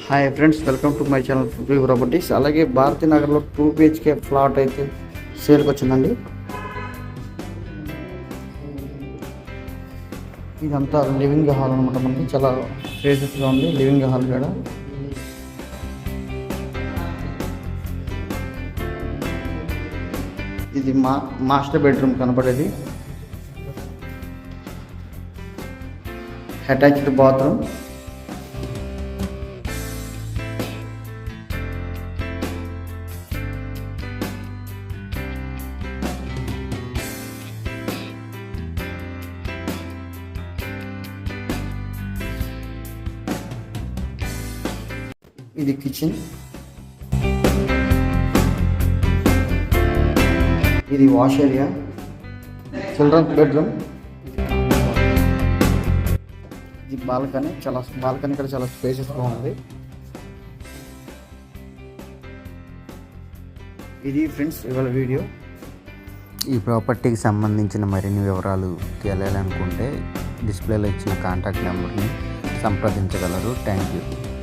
Hi friends, welcome to my channel view properties. అలాగే భారతీ నగర్లో 2 BHK flat అయితే సేల్కి వచ్చిందండి. ఇదంతా లివింగ్ హాల్ అనమాట. మనకి చాలా స్పేసెస్గా ఉంది లివింగ్ హాల్ కూడా. ఇది మాస్టర్ బెడ్రూమ్ కనపడేది. Attached bathroom. ఇది కిచెన్. ఇది వాష్ ఏరియా, చిల్డ్రన్స్ బెడ్రూమ్. ఇది బాల్కనీ. బాల్కనీ కూడా చాలా స్పేసెస్గా ఉంది. ఇది ఫ్రెండ్స్ ఇవాళ వీడియో. ఈ ప్రాపర్టీకి సంబంధించిన మరిన్ని వివరాలు తెలియాలనుకుంటే డిస్ప్లేలో ఇచ్చిన కాంటాక్ట్ నెంబర్ని సంప్రదించగలరు. Thank you.